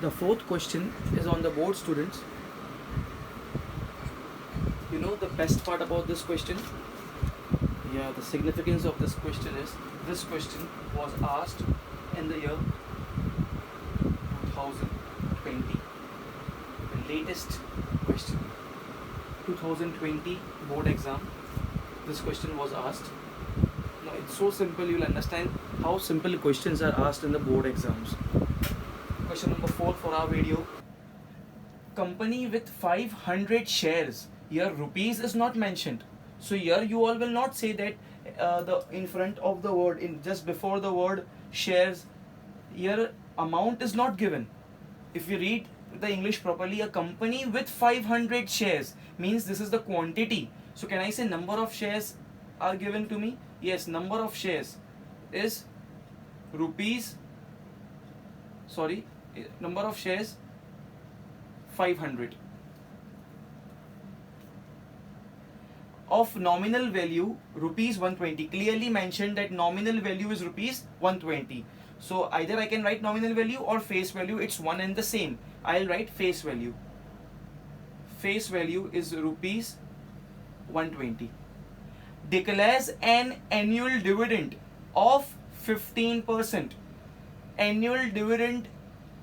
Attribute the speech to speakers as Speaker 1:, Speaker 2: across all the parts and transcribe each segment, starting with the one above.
Speaker 1: The fourth question is on the board, students. You know the best part about this question? Yeah, the significance of this question is this question was asked in the year 2020. The latest question. 2020 board exam. This question was asked. Now it's so simple, you'll understand how simple questions are asked in the board exams. Question number 4 for our video. Company with 500 shares. Here rupees is not mentioned. So here you all will not say that the in front of the word, in just before the word shares, here amount is not given. If you read the English properly, a company with 500 shares means this is the quantity. So can I say number of shares are given to me? Yes, number of shares is rupees, sorry, number of shares 500. Of nominal value rupees 120. Clearly mentioned that nominal value is rupees 120. So either I can write nominal value or face value, it's one and the same. I'll write face value. Face value is rupees 120. Declares an annual dividend of 15%. Annual dividend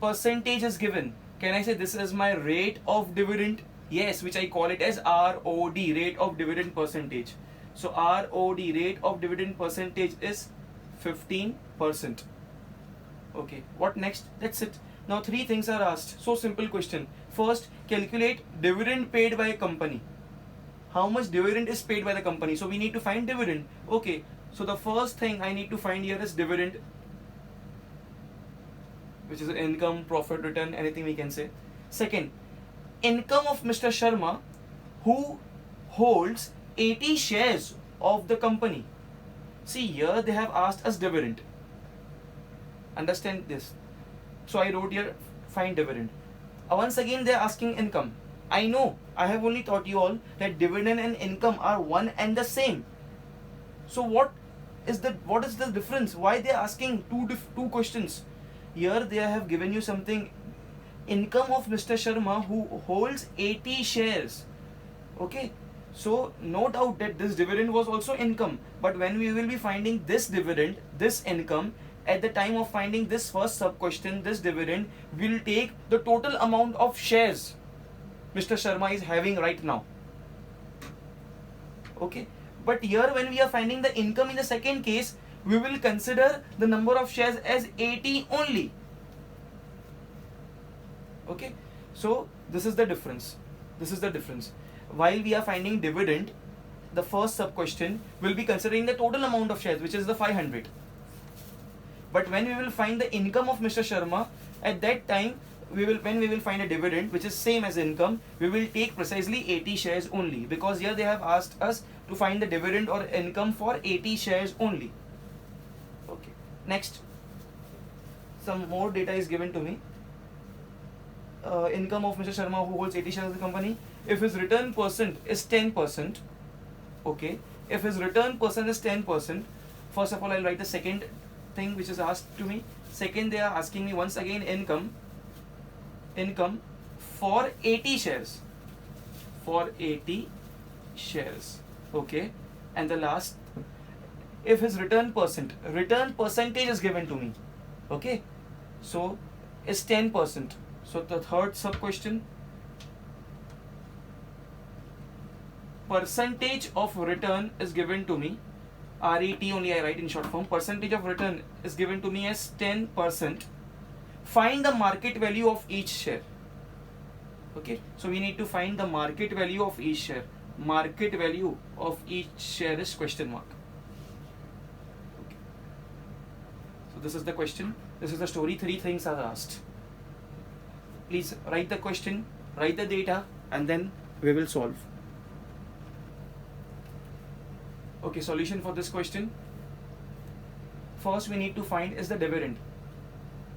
Speaker 1: percentage is given. Can I say this is my rate of dividend? Yes, which I call it as ROD, rate of dividend percentage. So ROD, rate of dividend percentage, is 15%. Okay, what next? That's it. Now 3 things are asked. So simple question. First, calculate dividend paid by a company. How much dividend is paid by the company? So we need to find dividend. Okay, so the first thing I need to find here is dividend, which is income, profit, return, anything we can say. Second, income of Mr. Sharma, who holds 80 shares of the company. See, here they have asked us dividend. Understand this. So I wrote here find dividend. Once again they are asking income. I know, I have only taught you all that dividend and income are one and the same. So what is the difference? Why they are asking two questions? Here they have given you something, income of Mr. Sharma, who holds 80 shares. Okay, so no doubt that this dividend was also income, but when we will be finding this dividend, this income, at the time of finding this first sub question, this dividend, will take the total amount of shares Mr. Sharma is having right now. Okay, but here when we are finding the income in the second case, we will consider the number of shares as 80 only. Okay, so this is the difference. This is the difference. While we are finding dividend, the first sub question will be considering the total amount of shares, which is the 500. But when we will find the income of Mr. Sharma, at that time, when we will find a dividend which is same as income, we will take precisely 80 shares only, because here they have asked us to find the dividend or income for 80 shares only. Okay, next, some more data is given to me. Income of Mr. Sharma, who holds 80 shares of the company. If his return percent is 10%, okay, if his return percent is 10%, first of all I'll write the second thing which is asked to me. Second, they are asking me once again income for 80 shares, for 80 shares, okay. And the last, if his return percentage is given to me, okay, so is 10%. So the third sub question, percentage of return is given to me, RET only I write in short form. Percentage of return is given to me as 10%. Find the market value of each share. Okay, so we need to find the market value of each share. Market value of each share is question mark. Okay. So this is the question. This is the story. 3 things are asked. Please write the question, write the data, and then we will solve. Okay, solution for this question. First we need to find is the dividend.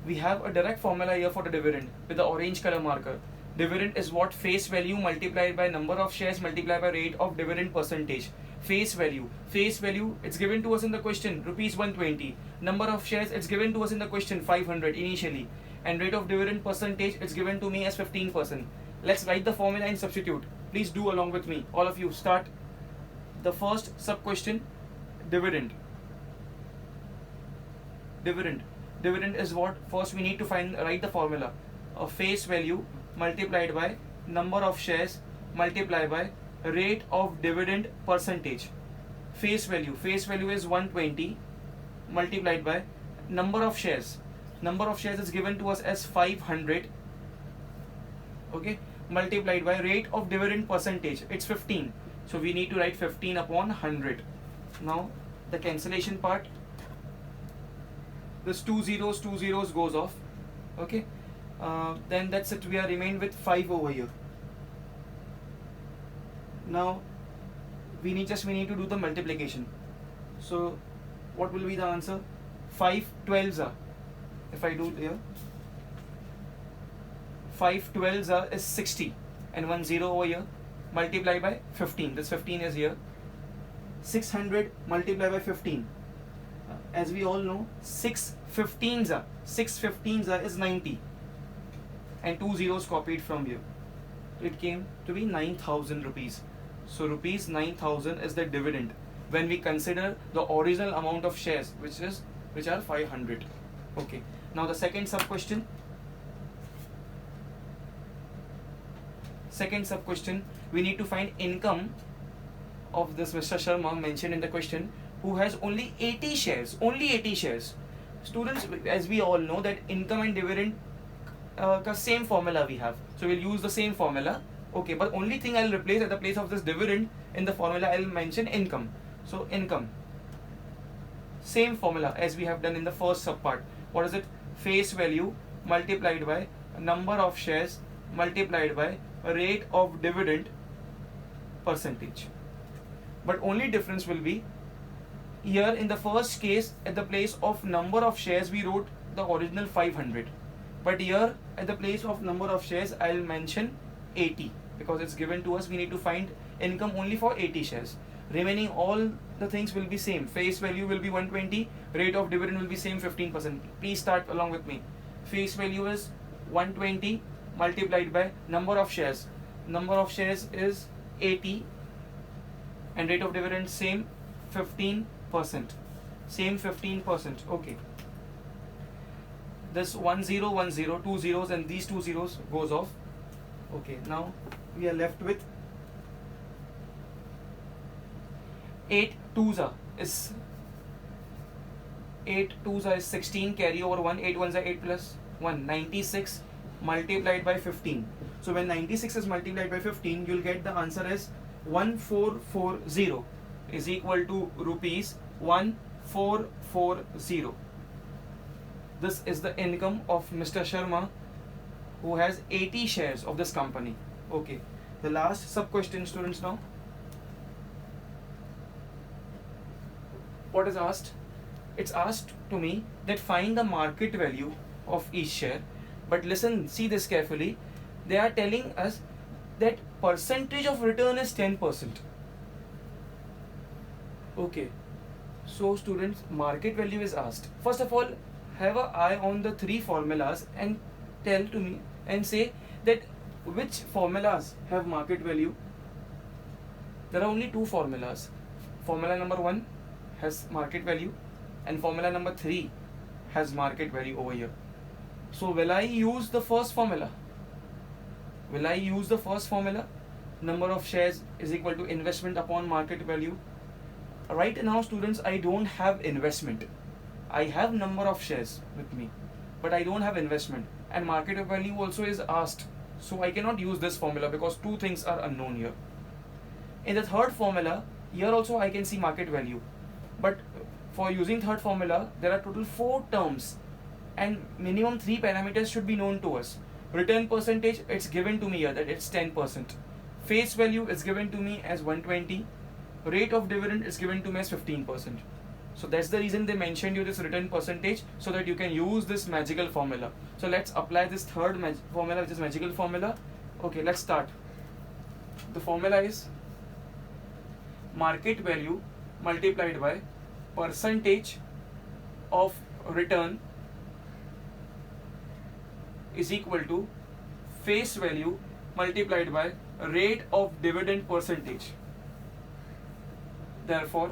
Speaker 1: We have a direct formula here for the dividend with the orange color marker. Dividend is what? Face value multiplied by number of shares multiplied by rate of dividend percentage. Face value, it's given to us in the question, rupees 120. Number of shares, it's given to us in the question, 500 initially. and rate of dividend percentage it's given to me as 15%. Let's write the formula and substitute. Please do along with me. All of you start. The first sub question, dividend. Dividend is what? First we need to write the formula. A face value multiplied by number of shares multiplied by rate of dividend percentage. Face value is 120 multiplied by number of shares. Number of shares is given to us as 500. Okay, multiplied by rate of dividend percentage, it's 15. So we need to write 15 upon 100. Now the cancellation part, this two zeros goes off. Okay, then that's it. We are remained with 5 over here. Now we need to do the multiplication. So what will be the answer? 5 12s are, if I do here, 5 12s are is 60, and 1 0 over here, multiply by 15. This 15 is here. 600 multiplied by 15. As we all know, 6 15s are is 90, and 2 zeros copied from here. It came to be 9,000 rupees. So rupees 9,000 is the dividend when we consider the original amount of shares, which are 500. Okay. Now the second sub question. We need to find income of this Mr. Sharma mentioned in the question, who has only 80 shares. Students, as we all know that income and dividend ka same formula we have. So we'll use the same formula. Okay, but only thing I'll replace at the place of this dividend in the formula, I'll mention income. So income, same formula as we have done in the first subpart. What is it? Face value multiplied by number of shares multiplied by rate of dividend percentage. But only difference will be here in the first case, at the place of number of shares we wrote the original 500, but here at the place of number of shares I'll mention 80, because it's given to us. We need to find income only for 80 shares. Remaining all the things will be same. Face value will be 120, rate of dividend will be same 15%. Please start along with me. Face value is 120 multiplied by number of shares. Number of shares is 80, and rate of dividend same 15%. Same 15%. Okay. This 10 10, 2 zeros, and these 2 zeros goes off. Okay, now we are left with 8 twos are is 16, carry over 1, 8 ones are 8 plus 1, 96 multiplied by 15. So when 96 is multiplied by 15, you'll get the answer as 1440 is equal to rupees 1440. This is the income of Mr. Sharma, who has 80 shares of this company. Okay, the last sub question, students. Now what is asked? It's asked to me that find the market value of each share. But listen, see this carefully. They are telling us that percentage of return is 10%. Okay, so students, market value is asked. First of all, have an eye on the 3 formulas and tell to me and say that which formulas have market value. There are only 2 formulas. Formula number 1 has market value, and formula number 3 has market value over here. So will I use the first formula? Number of shares is equal to investment upon market value. Right now, students, I don't have investment. I have number of shares with me, but I don't have investment, and market value also is asked. So I cannot use this formula because 2 things are unknown here. In the third formula, here also I can see market value, but for using third formula, there are total 4 terms, and minimum 3 parameters should be known to us. Return percentage, it's given to me here that it's 10%. Face value is given to me as 120. Rate of dividend is given to me as 15%. So that's the reason they mentioned you this return percentage, so that you can use this magical formula. So let's apply this third formula, which is magical formula. Okay, let's start. The formula is market value multiplied by percentage of return is equal to face value multiplied by rate of dividend percentage. Therefore,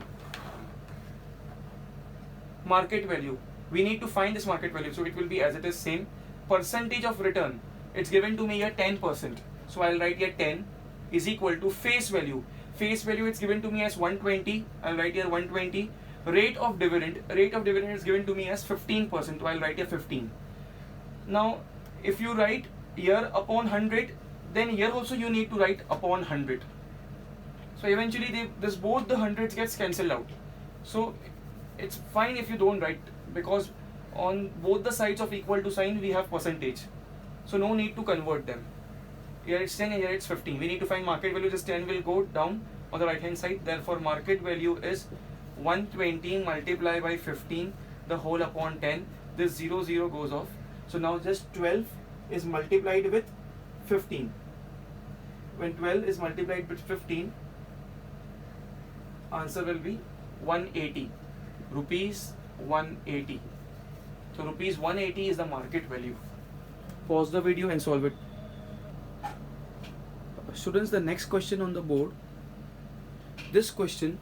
Speaker 1: market value, we need to find this market value, so it will be as it is same. Percentage of return, it's given to me here 10%, so I'll write here 10 is equal to face value. Face value it's given to me as 120, I'll write here 120. Rate of dividend is given to me as 15%, so I'll write here 15. Now if you write here upon 100, then here also you need to write upon 100. So eventually both the hundreds gets cancelled out. So it's fine if you don't write, because on both the sides of equal to sign we have percentage, so no need to convert them. Here it's 10 and here it's 15. We need to find market value. This 10 will go down on the right hand side. Therefore market value is 120 multiplied by 15 the whole upon 10. This 0 goes off. So now just 12 is multiplied with 15. When 12 is multiplied with 15, answer will be 180. Rupees 180. So rupees 180 is the market value. Pause the video and solve it. Students, the next question on the board. This question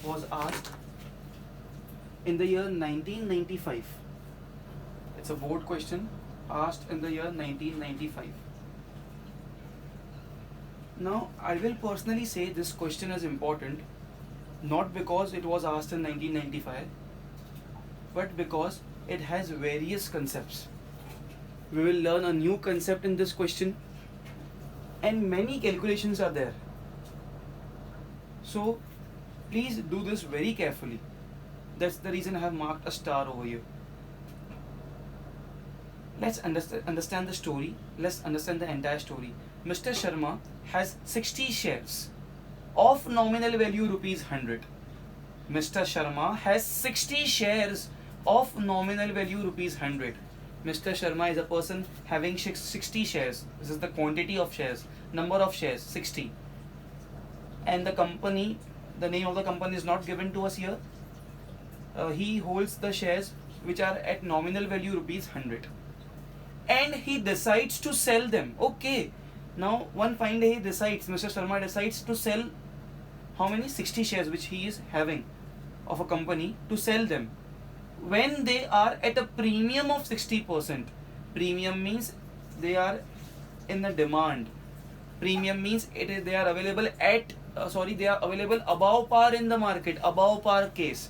Speaker 1: was asked in the year 1995. It's a board question asked in the year 1995. Now, I will personally say this question is important, not because it was asked in 1995, but because it has various concepts. We will learn a new concept in this question, and many calculations are there. So please do this very carefully. That's the reason I have marked a star over here. Let's understand the story. Let's understand the entire story. Mr. Sharma has 60 shares of nominal value rupees 100. Mr. Sharma has 60 shares of nominal value rupees 100. Mr. Sharma is a person having 60 shares. This is the quantity of shares, number of shares, 60. And the company, the name of the company is not given to us here. He holds the shares which are at nominal value rupees 100. And he decides to sell them. Okay. Now one fine day Mr. Sharma decides to sell how many? 60 shares which he is having of a company, to sell them when they are at a premium of 60%. Premium means they are in the demand. Premium means they are available at they are available above par in the market. Above par case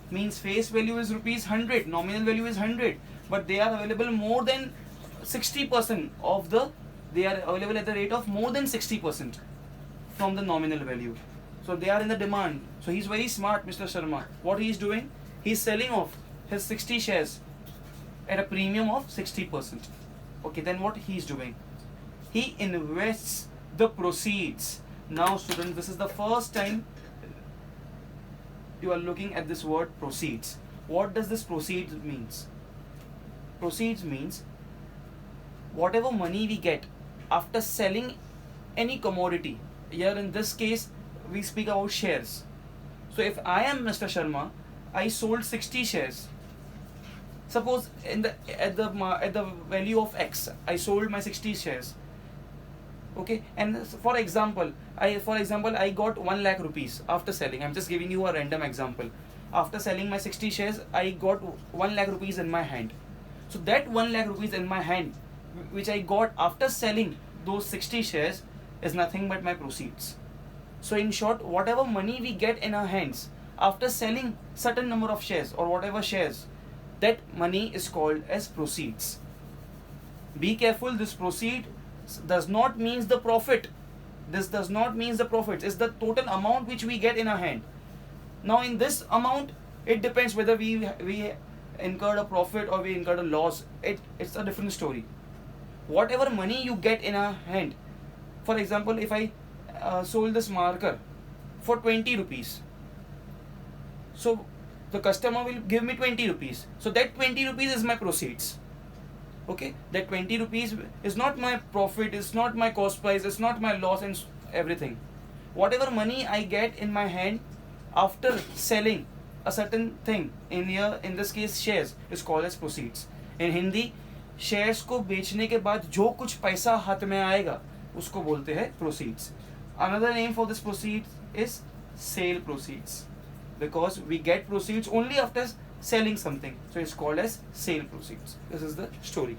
Speaker 1: means face value is rupees 100, nominal value is 100, but they are available more than 60% of the, they are available at the rate of more than 60% from the nominal value. So they are in the demand. So he's very smart, Mr. Sharma. What he is doing? He is selling off his 60 shares at a premium of 60%. Okay, then what he is doing? He invests the proceeds. Now students, this is the first time you are looking at this word proceeds. What does this proceeds means? Proceeds means whatever money we get after selling any commodity. Here in this case we speak about shares. So if I am Mr. Sharma, I sold 60 shares. Suppose at the value of X, I sold my 60 shares. Okay, and for example, I got 1 lakh rupees after selling. I'm just giving you a random example. After selling my 60 shares, I got 1 lakh rupees in my hand. So that 1 lakh rupees in my hand, which I got after selling those 60 shares, is nothing but my proceeds. So in short, whatever money we get in our hands after selling certain number of shares or whatever shares, that money is called as proceeds. Be careful, this proceed does not mean the profit. This does not mean the profits. It's the total amount which we get in our hand. Now in this amount, it depends whether we incurred a profit or we incurred a loss. It's a different story. Whatever money you get in our hand, for example, if I sold this marker for 20 rupees, so the customer will give me 20 rupees. So that 20 rupees is my proceeds. Okay, that 20 rupees is not my profit, it's not my cost price, it's not my loss and everything. Whatever money I get in my hand after selling a certain thing, in this case shares, is called as proceeds. In Hindi, shares को बेचने के बाद जो कुछ पैसा हाथ में आएगा उसको बोलते हैं proceeds. Another name for this proceeds is sale proceeds, because we get proceeds only after selling something, so it's called as sale proceeds. This is the story.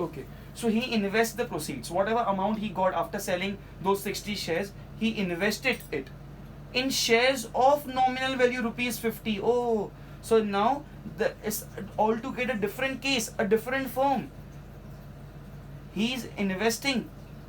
Speaker 1: Okay, so he invests the proceeds, whatever amount he got after selling those 60 shares, he invested it in shares of nominal value rupees 50. Oh, so now it's altogether different case, a different firm. He is investing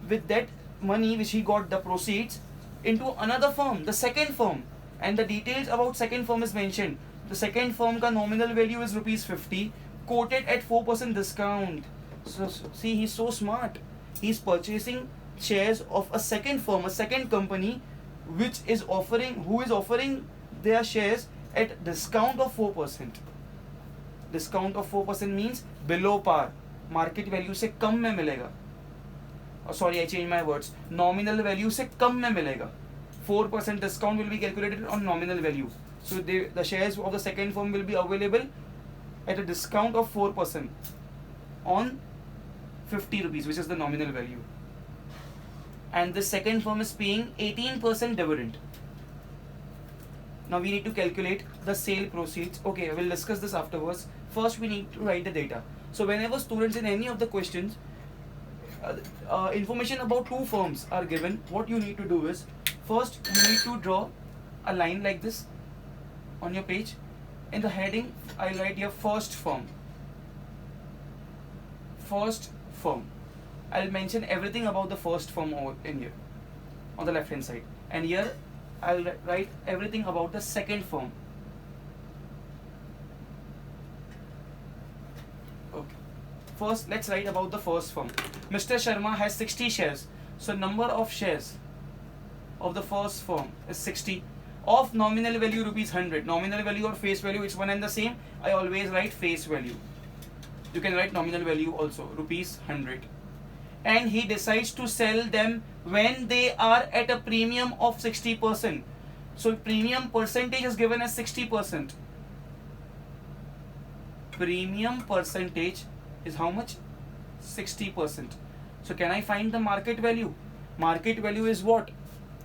Speaker 1: with that money which he got the proceeds into another firm, the second firm, and the details about second firm is mentioned. The second firm ka nominal value is rupees 50, quoted at 4% discount. So see, he's so smart. He's purchasing shares of a second firm, a second company, who is offering their shares at discount of 4%. Discount of 4% means below par, market value से कम में मिलेगा. Sorry, I changed my words. Nominal value से कम में मिलेगा. 4% discount will be calculated on nominal value. So the shares of the second firm will be available at a discount of 4% on 50 rupees, which is the nominal value. And the second firm is paying 18% dividend. Now we need to calculate the sale proceeds. Okay, I will discuss this afterwards. First we need to write the data. So whenever students in any of the questions information about two firms are given, what you need to do is, first you need to draw a line like this on your page. In the heading I'll write here first firm. First firm. I'll mention everything about the first firm over in here on the left hand side, and here I'll write everything about the second firm. Okay. First let's write about the first firm. Mr. Sharma has 60 shares. So number of shares of the first firm is 60, of nominal value rupees 100. Nominal value or face value, it's one and the same. I always write face value. You can write nominal value also, rupees 100. And he decides to sell them when they are at a premium of 60%. So premium percentage is given as 60%. Premium percentage is how much? 60%. So can I find the market value? Market value is what?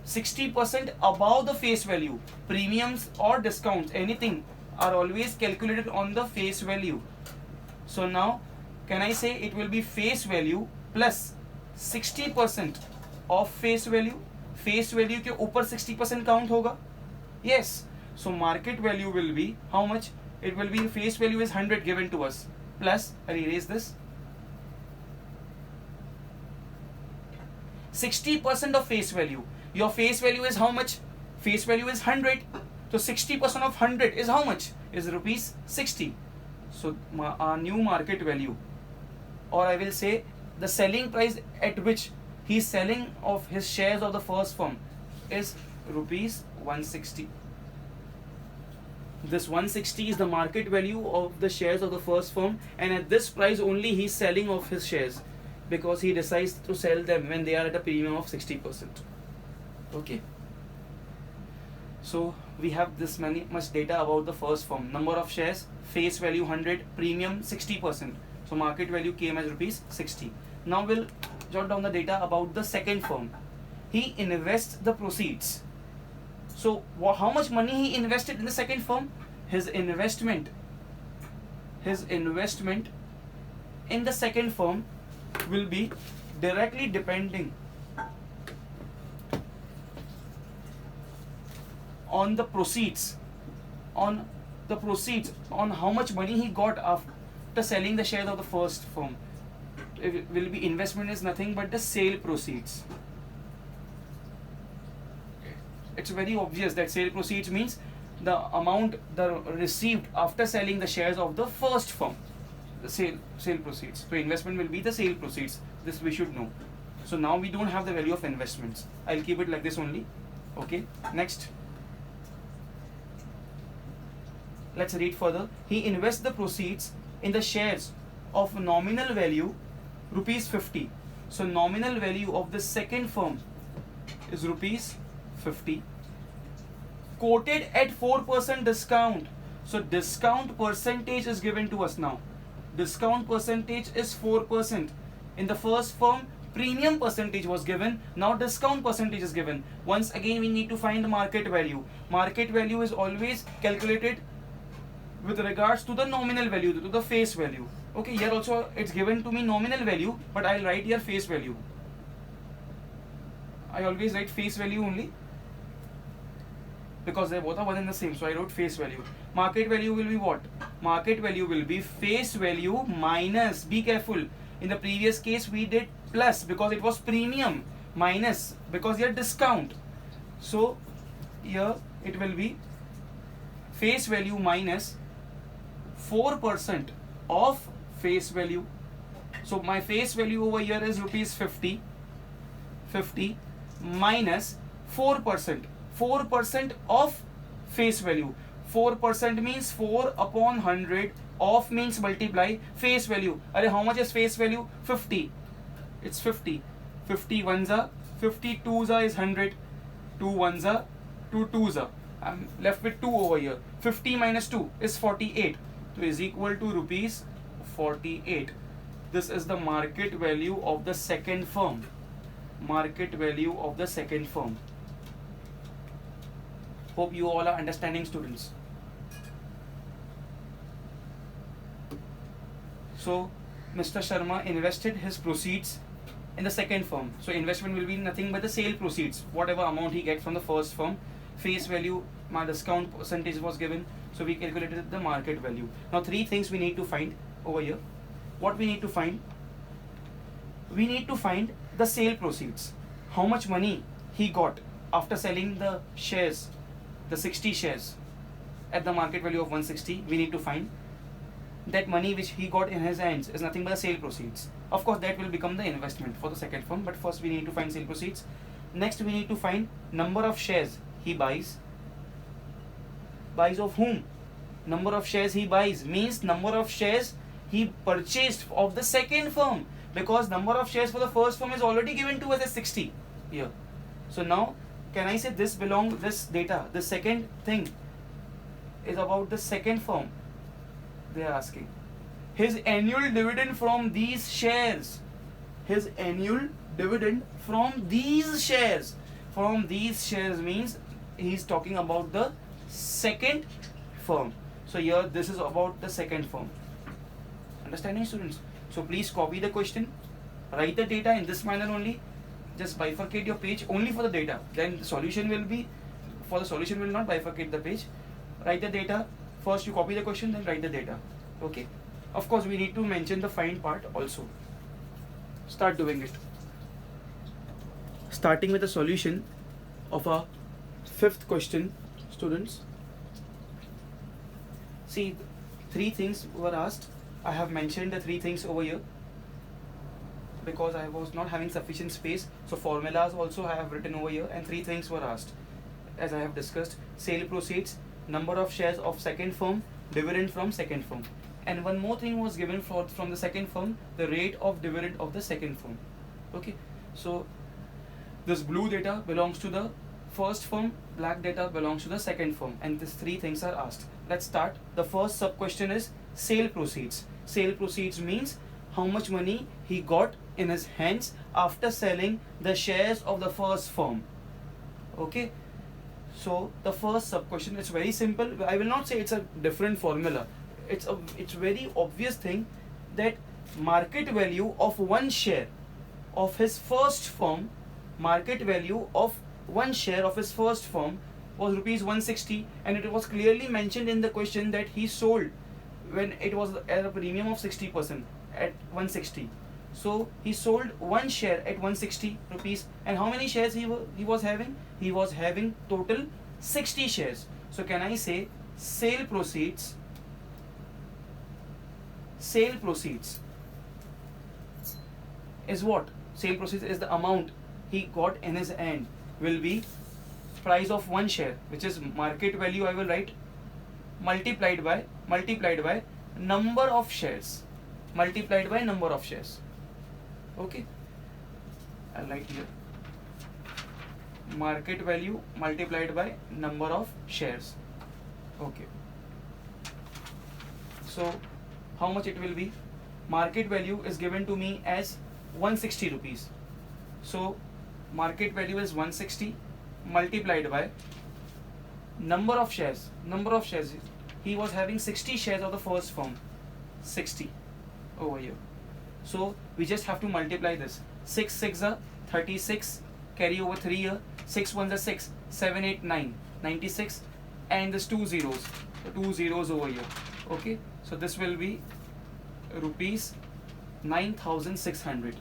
Speaker 1: 60% above the face value. Premiums or discounts, anything, are always calculated on the face value. So now can I say it will be face value plus 60% of face value? Face value के ऊपर 60% count होगा? Yes. So market value will be how much? It will be face value is 100 given to us, plus I'll erase this, 60% of face value. Your face value is how much? Face value is 100. So 60% of 100 is how much? Is rupees 60. So our new market value, or I will say the selling price at which he is selling of his shares of the first firm, is rupees 160. This 160 is the market value of the shares of the first firm, and at this price only he is selling of his shares, because he decides to sell them when they are at a premium of 60%. Okay. So we have this much data about the first firm. Number of shares, face value 100, premium 60%. So market value came as rupees 60. Now we'll jot down the data about the second firm. He invests the proceeds. So how much money he invested in the second firm? His investment in the second firm will be directly depending on the proceeds, on how much money he got after selling the shares of the first firm. It will be, investment is nothing but the sale proceeds. It's very obvious that sale proceeds means the amount received after selling the shares of the first firm. The sale proceeds. So investment will be the sale proceeds. This we should know. So now we don't have the value of investments. I'll keep it like this only. Okay. Next. Let's read further. He invests the proceeds in the shares of nominal value rupees 50. So nominal value of the second firm is rupees 50, quoted at 4% discount. So discount percentage is given to us now. discount percentage is 4%. In the first firm, premium percentage was given, now discount percentage is given. Once again we need to find market value. Market value is always calculated with regards to the nominal value, to the face value. Okay, here also it's given to me nominal value, but I'll write here face value. I always write face value only because they both are one and the same, so I wrote face value. Market value will be what? Market value will be face value minus, be careful, in the previous case we did plus because it was premium, minus because here discount. So here it will be face value minus 4% of face value. So my face value over here is rupees 50 minus 4% of face value. 4% means 4 upon 100, of means multiply, face value. Arey, how much is face value? 50. It's 50. 50 ones are 50, 2s are is 100, 2 ones are 2 2s are. I'm left with 2 over here. 50 minus 2 is 48. So is equal to rupees 48. This is the market value of the second firm. Market value of the second firm. Hope you all are understanding, students. So Mr. Sharma invested his proceeds in the second firm. So investment will be nothing but the sale proceeds, whatever amount he get from the first firm. Face value, my discount percentage was given, so we calculated the market value. Now 3 things we need to find over here. What we need to find? We need to find the sale proceeds. How much money he got after selling the shares, the 60 shares at the market value of 160. We need to find that money which he got in his hands is nothing but the sale proceeds. Of course that will become the investment for the second firm, but first we need to find sale proceeds. Next we need to find number of shares he buys. Buys of whom? Number of shares he buys means number of shares he purchased of the second firm, because number of shares for the first firm is already given to us as 60 here. So now can I say this data, the second thing is about the second firm. They are asking his annual dividend from these shares. His annual dividend from these shares. From these shares means he is talking about the second firm. So here this is about the second firm. Understanding, students? So please copy the question, write the data in this manner only. Just bifurcate your page only for the data. Then the solution will be, for the solution will not bifurcate the page. Write the data. First you copy the question, then write the data. Okay. Of course we need to mention the find part also. Start doing it. Starting with the solution of our 5th question, students. See, 3 things were asked. I have mentioned the 3 things over here because I was not having sufficient space. So formulas also I have written over here, and 3 things were asked. As I have discussed, sale proceeds, number of shares of second firm, dividend from second firm. And one more thing was given from the second firm, the rate of dividend of the second firm. Okay, so this blue data belongs to the first firm, black data belongs to the second firm, and these 3 things are asked. Let's start. The first sub question is sale proceeds. Sale proceeds means how much money he got in his hands after selling the shares of the first firm. Okay, so the first sub question is very simple. I will not say it's a different formula. It's very obvious thing that market value of one share of his first firm, market value of one share of his first firm was rupees 160, and it was clearly mentioned in the question that he sold when it was at a premium of 60% at 160. So he sold one share at 160 rupees, and how many shares he was having? He was having total 60 shares. So can I say sale proceeds is what? Sale proceeds is the amount he got in his hand, will be price of one share, which is market value. I will write multiplied by number of shares, multiplied by number of shares. Okay, I'll write here market value multiplied by number of shares. Okay, so how much it will be? market value is given to me as 160 rupees. So market value is 160 multiplied by number of shares. He was having 60 shares of the first firm. 60 over here. So we just have to multiply this. 6 6 are 36, carry over 3 here. 6 1 are 6, 7 8 9, 96, and there's 2 zeros. So 2 zeros over here. Okay, so this will be rupees 9,600.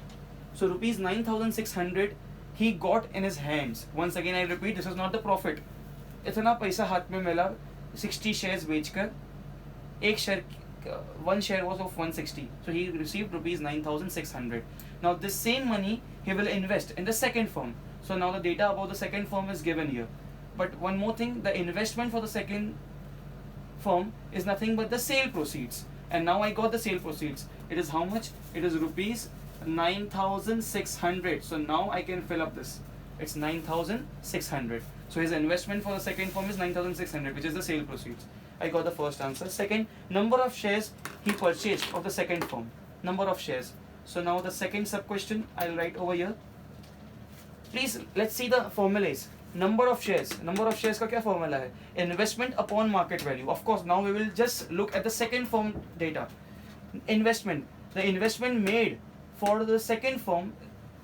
Speaker 1: So rupees 9,600 he got in his hands. Once again I repeat, this is not the profit. इतना पैसा हाथ में मिला 60 shares बेचकर, एक share, one share was of 160, so he received rupees 9,600. Now this same money he will invest in the second firm. So now the data about the second firm is given here. But one more thing, the investment for the second firm is nothing but the sale proceeds. And now I got the sale proceeds. It is how much? It is rupees 9,600. So now I can fill up this. It's 9,600. So his investment for the second firm is 9,600, which is the sale proceeds. I got the first answer. Second, number of shares he purchased of the second firm. Number of shares. So now the second sub question I'll write over here. Please let's see the formulas. Number of shares. Number of shares का क्या formula है? Investment upon market value. Of course, now we will just look at the second firm data. Investment. The investment made for the second firm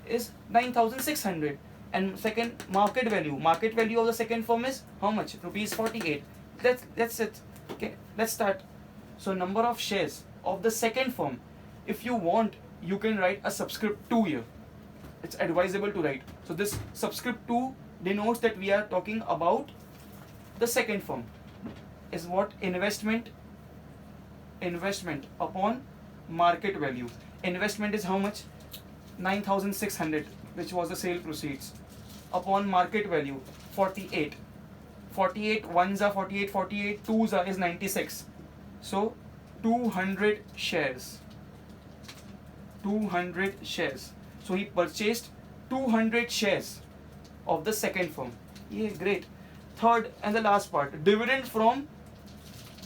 Speaker 1: is 9,600. And second, market value. Market value of the second firm is how much? Rupees 48. That's it. Okay, let's start. So number of shares of the second firm. If you want, you can write a subscript 2 here. It's advisable to write. So this subscript 2 denotes that we are talking about the second firm. Is what? Investment upon market value. Investment is how much? 9,600, which was the sale proceeds, upon market value 48. 48 ones are 48, 48 twos are is 96. So 200 shares. 200 shares. So he purchased 200 shares of the second firm. Yeah, great. Third and the last part, dividend from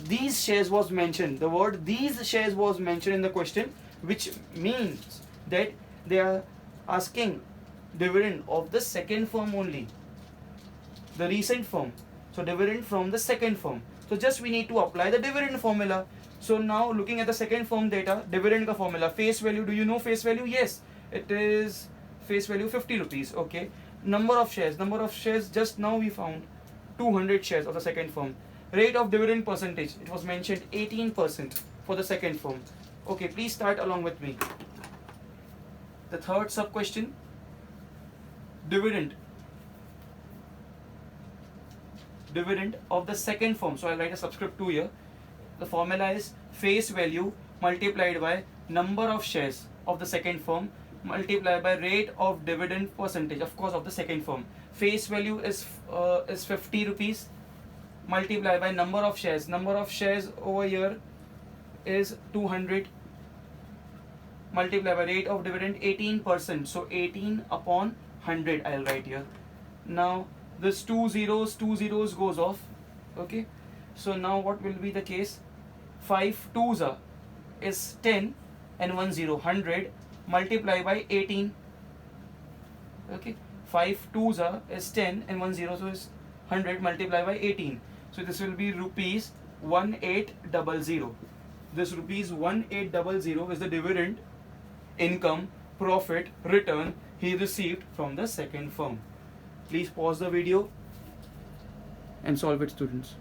Speaker 1: these shares was mentioned. The word these shares was mentioned in the question, which means that they are asking dividend of the second firm only, the recent firm. So dividend from the second firm. So just we need to apply the dividend formula. So now looking at the second firm data, dividend ka formula, face value. Do you know face value? Yes, it is face value 50 rupees. Okay. Number of shares just now we found 200 shares of the second firm. Rate of dividend percentage, it was mentioned 18% for the second firm. Okay, please start along with me. The third sub question, dividend of the second firm. So I'll write a subscript 2 here. The formula is face value multiplied by number of shares of the second firm multiplied by rate of dividend percentage, of course, of the second firm. Face value is 50 rupees multiplied by number of shares. Number of shares over here is 200 multiplied by rate of dividend 18%. So 18 upon 100 I'll write here. Now this 2 zeros goes off. Okay, so now what will be the case? 5 twos is 10 and 1 0, 100 multiply by 18. Okay, 5 twos is 10 and 1 0, so is 100 multiply by 18. So this will be rupees 1800. This rupees 1800 is the dividend, income, profit, return he received from the second firm. Please pause the video and solve it, students.